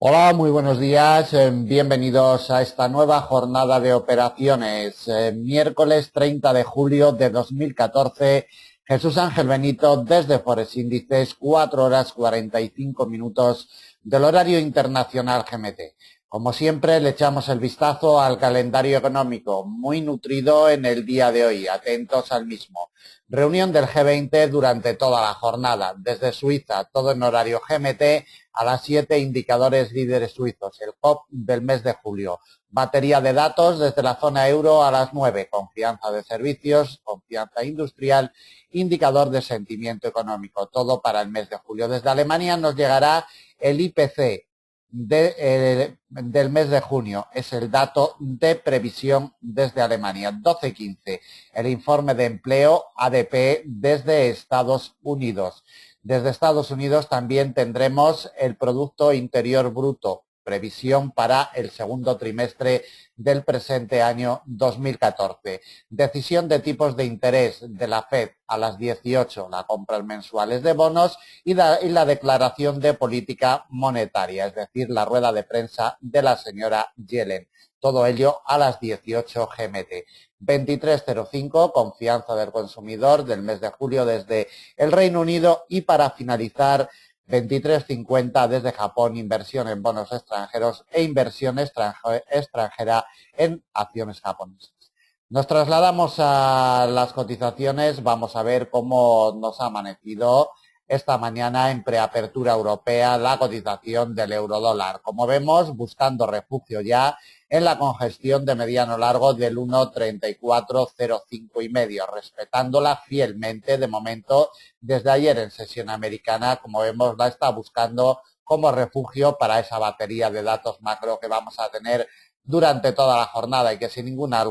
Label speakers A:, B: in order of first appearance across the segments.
A: Hola, muy buenos días. Bienvenidos a esta nueva jornada de operaciones. Miércoles 30 de julio de 2014. Jesús Ángel Benito desde Forex Índices, 4 horas 45 minutos del horario internacional GMT. Como siempre, le echamos el vistazo al calendario económico, muy nutrido en el día de hoy. Atentos al mismo. Reunión del G20 durante toda la jornada. Desde Suiza, todo en horario GMT. A las 7, indicadores líderes suizos, el COP del mes de julio. Batería de datos desde la zona euro a las 9, confianza de servicios, confianza industrial, indicador de sentimiento económico, todo para el mes de julio. Desde Alemania nos llegará el IPC del mes de junio, es el dato de previsión desde Alemania. 12:15, el informe de empleo ADP desde Estados Unidos. Desde Estados Unidos también tendremos el Producto Interior Bruto, previsión para el segundo trimestre del presente año 2014. Decisión de tipos de interés de la FED a las 18, la compras mensuales de bonos y la declaración de política monetaria, es decir, la rueda de prensa de la señora Yellen. Todo ello a las 18 GMT. 23:05, confianza del consumidor del mes de julio desde el Reino Unido, y para finalizar 23:50 desde Japón, inversión en bonos extranjeros e inversión extranjera en acciones japonesas. Nos trasladamos a las cotizaciones, vamos a ver cómo nos ha amanecido esta mañana en preapertura europea la cotización del eurodólar. Como vemos, buscando refugio ya en la congestión de mediano largo del 1,3405 y medio, respetándola fielmente de momento. Desde ayer en sesión americana, como vemos, la está buscando como refugio para esa batería de datos macro que vamos a tener durante toda la jornada y que sin ninguna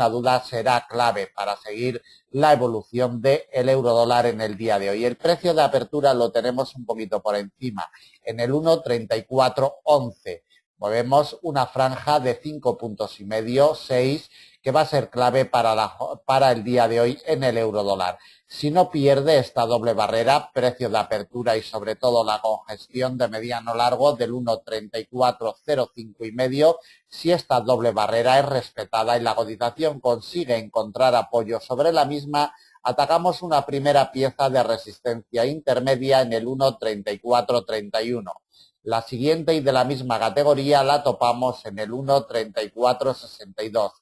A: duda será clave para seguir la evolución del eurodólar en el día de hoy. El precio de apertura lo tenemos un poquito por encima, en el 1,3411. Movemos una franja de 5 puntos y medio, 6, que va a ser clave para el día de hoy en el eurodólar. Si no pierde esta doble barrera, precio de apertura y sobre todo la congestión de mediano largo del 1,3405 y medio, si esta doble barrera es respetada y la cotización consigue encontrar apoyo sobre la misma, atacamos una primera pieza de resistencia intermedia en el 1,3431. La siguiente y de la misma categoría la topamos en el 1,3462.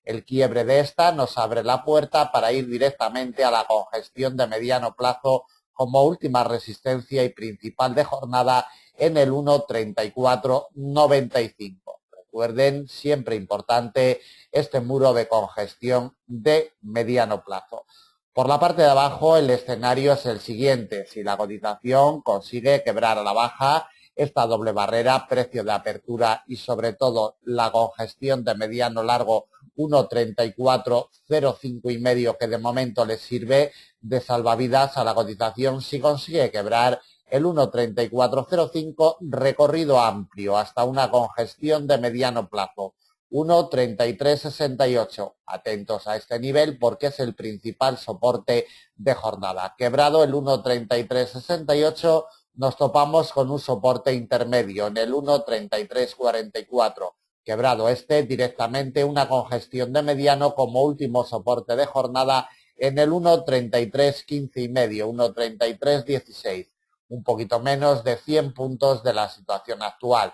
A: El quiebre de esta nos abre la puerta para ir directamente a la congestión de mediano plazo como última resistencia y principal de jornada en el 1,3495. Recuerden, siempre importante este muro de congestión de mediano plazo. Por la parte de abajo, el escenario es el siguiente. Si la cotización consigue quebrar a la baja esta doble barrera, precio de apertura y sobre todo la congestión de mediano largo 1,3405 y medio, que de momento le sirve de salvavidas a la cotización, si consigue quebrar el 1,3405, recorrido amplio hasta una congestión de mediano plazo 1,3368. Atentos a este nivel porque es el principal soporte de jornada. Quebrado el 1,3368, nos topamos con un soporte intermedio en el 1,3344. Quebrado este, directamente una congestión de mediano como último soporte de jornada en el 1,3315 y medio, 1,3316. Un poquito menos de 100 puntos de la situación actual.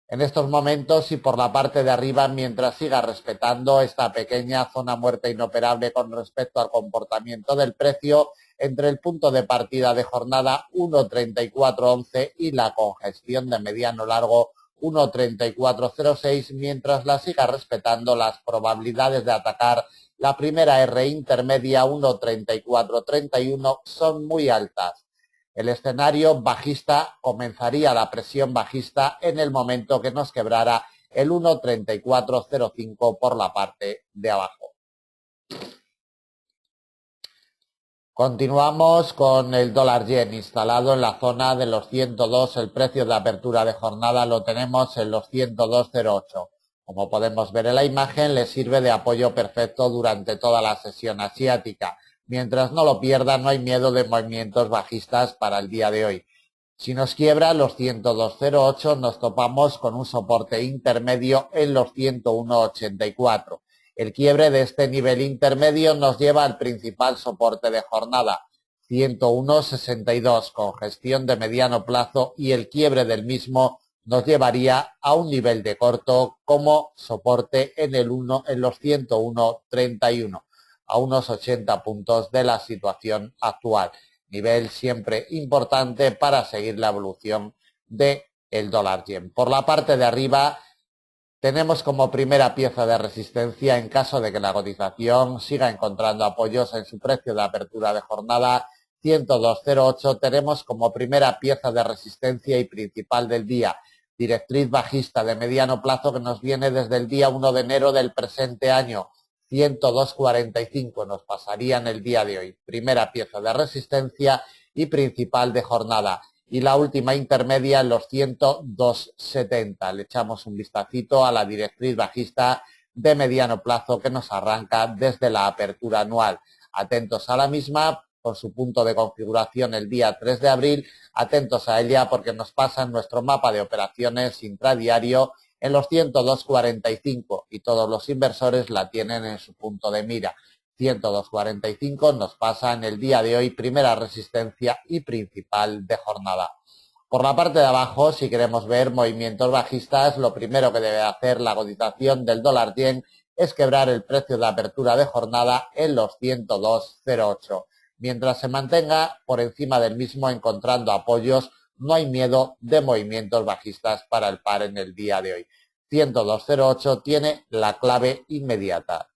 A: En estos momentos y por la parte de arriba, mientras siga respetando esta pequeña zona muerta inoperable con respecto al comportamiento del precio, entre el punto de partida de jornada 1,3411 y la congestión de mediano largo 1,3406, mientras la siga respetando, las probabilidades de atacar la primera R intermedia 1,3431 son muy altas. El escenario bajista comenzaría la presión bajista en el momento que nos quebrara el 1,3405 por la parte de abajo. Continuamos con el dólar yen instalado en la zona de los 102. El precio de apertura de jornada lo tenemos en los 102,08. Como podemos ver en la imagen, le sirve de apoyo perfecto durante toda la sesión asiática. Mientras no lo pierda, no hay miedo de movimientos bajistas para el día de hoy. Si nos quiebra los 102.08, nos topamos con un soporte intermedio en los 101.84. El quiebre de este nivel intermedio nos lleva al principal soporte de jornada, 101.62, con gestión de mediano plazo, y el quiebre del mismo nos llevaría a un nivel de corto como soporte en los 101.31, a unos 80 puntos de la situación actual. Nivel siempre importante para seguir la evolución del dólar yen. Por la parte de arriba tenemos como primera pieza de resistencia, en caso de que la cotización siga encontrando apoyos en su precio de apertura de jornada, 102.08, tenemos como primera pieza de resistencia y principal del día, directriz bajista de mediano plazo que nos viene desde el día 1 de enero del presente año, 102.45, nos pasaría en el día de hoy. Primera pieza de resistencia y principal de jornada. Y la última intermedia en los 102.70. Le echamos un vistacito a la directriz bajista de mediano plazo que nos arranca desde la apertura anual. Atentos a la misma, con su punto de configuración el día 3 de abril. Atentos a ella porque nos pasa en nuestro mapa de operaciones intradiario en los 102.45 y todos los inversores la tienen en su punto de mira. 102.45 nos pasa en el día de hoy, primera resistencia y principal de jornada. Por la parte de abajo, si queremos ver movimientos bajistas, lo primero que debe hacer la cotización del dólar yen es quebrar el precio de apertura de jornada en los 102.08. Mientras se mantenga por encima del mismo encontrando apoyos, no hay miedo de movimientos bajistas para el par en el día de hoy. 102.08 tiene la clave inmediata.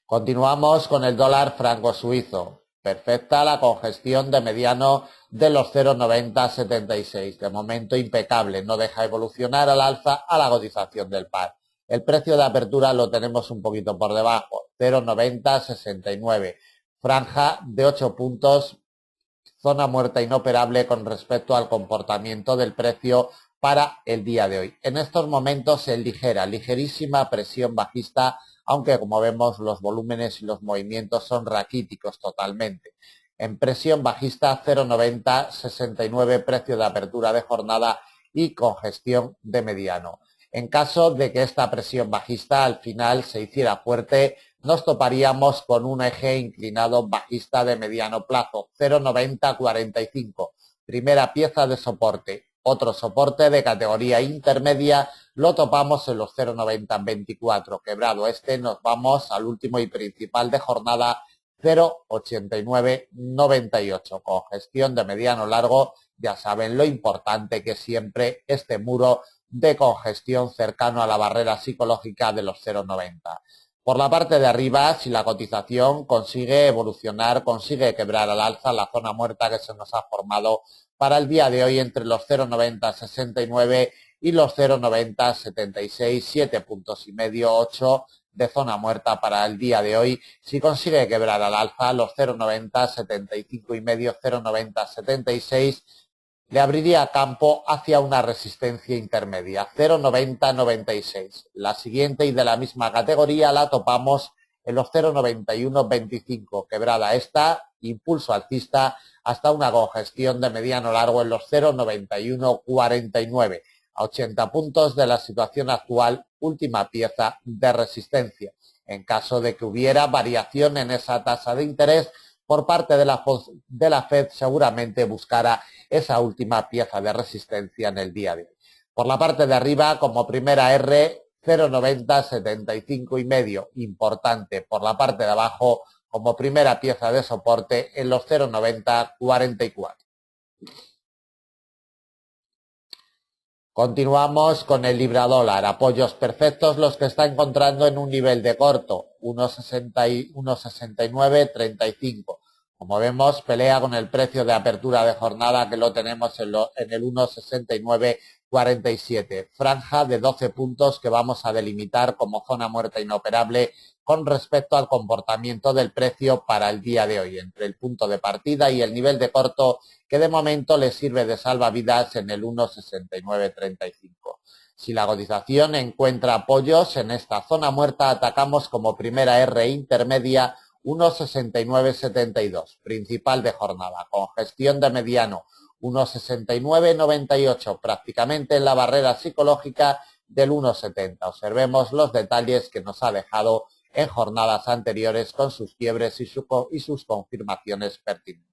A: Continuamos con el dólar franco suizo. Perfecta la congestión de mediano de los 0,9076. De momento impecable, no deja evolucionar al alza a la cotización del par. El precio de apertura lo tenemos un poquito por debajo, 0,9069. Franja de 8 puntos, zona muerta inoperable con respecto al comportamiento del precio para el día de hoy. En estos momentos en ligerísima presión bajista, aunque como vemos los volúmenes y los movimientos son raquíticos totalmente. En presión bajista 0,9069 precio de apertura de jornada y congestión de mediano. En caso de que esta presión bajista al final se hiciera fuerte, nos toparíamos con un eje inclinado bajista de mediano plazo, 0,9045, primera pieza de soporte. Otro soporte de categoría intermedia lo topamos en los 0,9024. Quebrado este, nos vamos al último y principal de jornada, 0,8998. Con gestión de mediano largo, ya saben lo importante que es siempre este muro de congestión cercano a la barrera psicológica de los 0,90. Por la parte de arriba, si la cotización consigue evolucionar, consigue quebrar al alza la zona muerta que se nos ha formado para el día de hoy entre los 0,9069 y los 0,9076, 7 puntos y medio, 8 de zona muerta para el día de hoy. Si consigue quebrar al alza los 0,9075 y medio, 0,9076, le abriría campo hacia una resistencia intermedia, 0,9096. La siguiente y de la misma categoría la topamos en los 0,9125. Quebrada esta, impulso alcista hasta una congestión de mediano largo en los 0,9149. A 80 puntos de la situación actual, última pieza de resistencia. En caso de que hubiera variación en esa tasa de interés por parte de la Fed, seguramente buscará esa última pieza de resistencia en el día de hoy. Por la parte de arriba, como primera R, 0,9075 y medio, importante. Por la parte de abajo, como primera pieza de soporte en los 0,9044. Continuamos con el libra dólar, apoyos perfectos los que está encontrando en un nivel de corto, 1,6935. Como vemos, pelea con el precio de apertura de jornada que lo tenemos en el 1,6947. Franja de 12 puntos que vamos a delimitar como zona muerta inoperable con respecto al comportamiento del precio para el día de hoy, entre el punto de partida y el nivel de corto que de momento le sirve de salvavidas en el 1,6935. Si la cotización encuentra apoyos en esta zona muerta, atacamos como primera R intermedia 1,6972, principal de jornada, con gestión de mediano 1,6998, prácticamente en la barrera psicológica del 1,70. Observemos los detalles que nos ha dejado en jornadas anteriores con sus quiebres y sus confirmaciones pertinentes.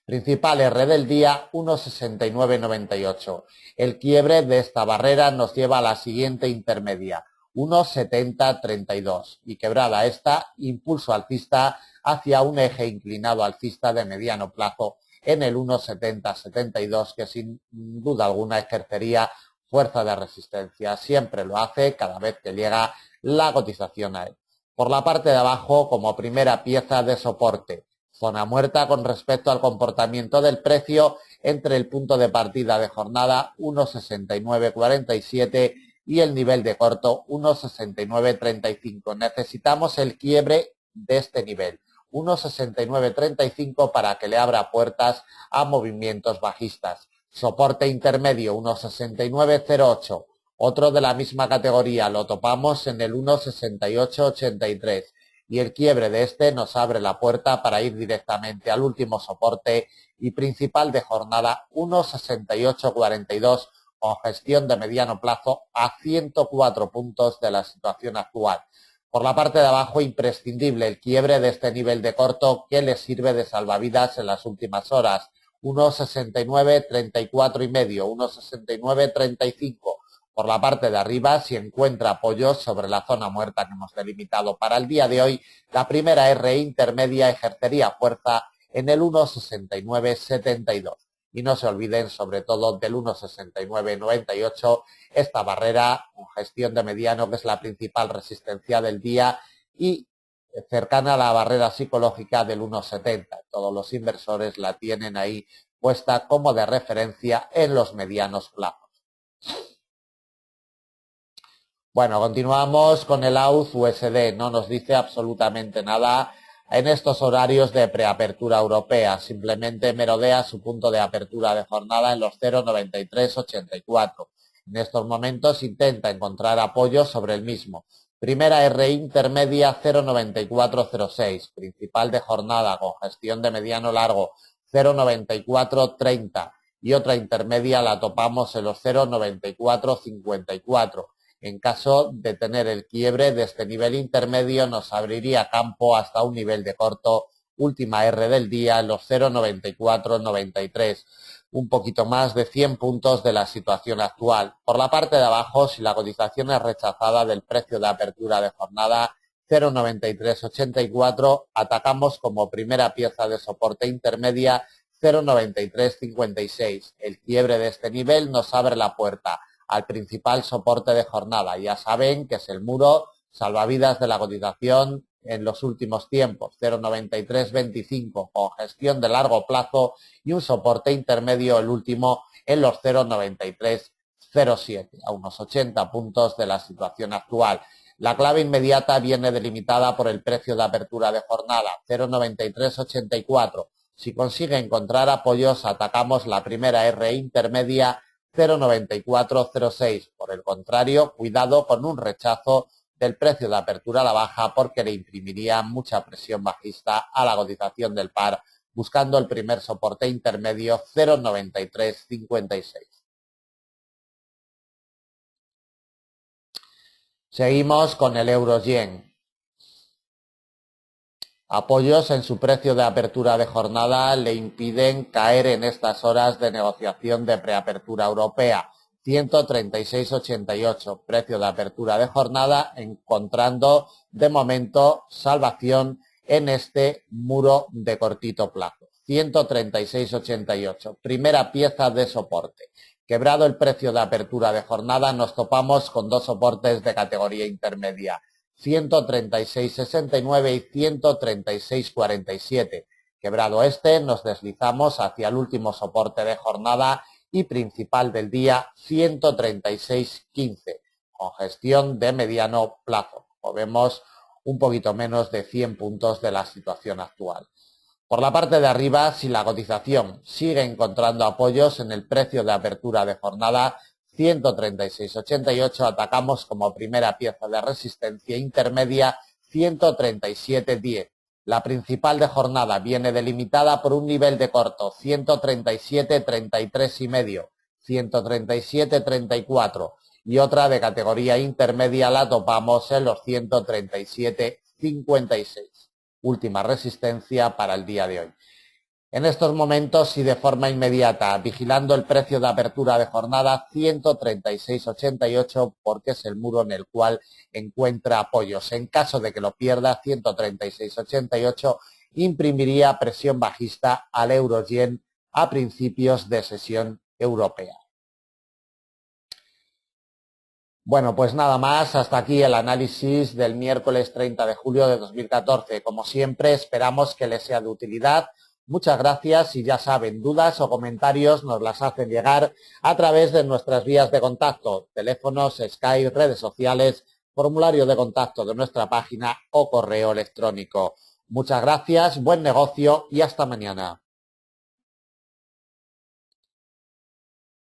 A: Principal R del día 1,6998. El quiebre de esta barrera nos lleva a la siguiente intermedia, 1,7032, y quebrada esta, impulso alcista hacia un eje inclinado alcista de mediano plazo en el 1,7072, que sin duda alguna ejercería fuerza de resistencia. Siempre lo hace cada vez que llega la cotización a él. Por la parte de abajo, como primera pieza de soporte, zona muerta con respecto al comportamiento del precio entre el punto de partida de jornada 1,6947 y el nivel de corto 1,6935. Necesitamos el quiebre de este nivel, 1,6935, para que le abra puertas a movimientos bajistas. Soporte intermedio 1,6908. Otro de la misma categoría lo topamos en el 1,6883. Y el quiebre de este nos abre la puerta para ir directamente al último soporte y principal de jornada 1,6842, con gestión de mediano plazo a 104 puntos de la situación actual. Por la parte de abajo, imprescindible el quiebre de este nivel de corto que le sirve de salvavidas en las últimas horas, 1,6934 y medio, 1,6935. Por la parte de arriba, si encuentra apoyos sobre la zona muerta que hemos delimitado para el día de hoy, la primera R intermedia ejercería fuerza en el 1,6972. Y no se olviden sobre todo del 1,6998, esta barrera con gestión de mediano, que es la principal resistencia del día y cercana a la barrera psicológica del 1,70. Todos los inversores la tienen ahí puesta como de referencia en los medianos plazos. Bueno, continuamos con el AUD-USD. No nos dice absolutamente nada en estos horarios de preapertura europea. Simplemente merodea su punto de apertura de jornada en los 0,9384. En estos momentos intenta encontrar apoyo sobre el mismo. Primera R intermedia 0,9406. Principal de jornada con gestión de mediano largo 0,9430. Y otra intermedia la topamos en los 0,9454. En caso de tener el quiebre de este nivel intermedio, nos abriría campo hasta un nivel de corto, última R del día, en los 0,9493, un poquito más de 100 puntos de la situación actual. Por la parte de abajo, si la cotización es rechazada del precio de apertura de jornada 0,9384, atacamos como primera pieza de soporte intermedia 0,9356. El quiebre de este nivel nos abre la puerta al principal soporte de jornada. Ya saben que es el muro salvavidas de la cotización en los últimos tiempos, 0,9325, con gestión de largo plazo, y un soporte intermedio, el último, en los 0,9307, a unos 80 puntos de la situación actual. La clave inmediata viene delimitada por el precio de apertura de jornada, 0,9384. Si consigue encontrar apoyos, atacamos la primera R intermedia 0,9406. Por el contrario, cuidado con un rechazo del precio de apertura a la baja, porque le imprimiría mucha presión bajista a la cotización del par, buscando el primer soporte intermedio 0,9356. Seguimos con el euro-yen. Apoyos en su precio de apertura de jornada le impiden caer en estas horas de negociación de preapertura europea. 136,88, precio de apertura de jornada, encontrando de momento salvación en este muro de cortito plazo. 136,88, primera pieza de soporte. Quebrado el precio de apertura de jornada, nos topamos con dos soportes de categoría intermedia, 136,69 y 136,47. Quebrado este, nos deslizamos hacia el último soporte de jornada y principal del día, 136,15, con gestión de mediano plazo. O vemos un poquito menos de 100 puntos de la situación actual. Por la parte de arriba, si la cotización sigue encontrando apoyos en el precio de apertura de jornada, 136,88, atacamos como primera pieza de resistencia intermedia 137,10. La principal de jornada viene delimitada por un nivel de corto 137,33,5, 137,34 y otra de categoría intermedia la topamos en los 137,56. Última resistencia para el día de hoy. En estos momentos y de forma inmediata, vigilando el precio de apertura de jornada 136,88 porque es el muro en el cual encuentra apoyos. En caso de que lo pierda, 136,88 imprimiría presión bajista al euro-yen a principios de sesión europea. Bueno, pues nada más, hasta aquí el análisis del miércoles 30 de julio de 2014. Como siempre, esperamos que les sea de utilidad. Muchas gracias y ya saben, dudas o comentarios nos las hacen llegar a través de nuestras vías de contacto, teléfonos, Skype, redes sociales, formulario de contacto de nuestra página o correo electrónico. Muchas gracias, buen negocio y hasta mañana.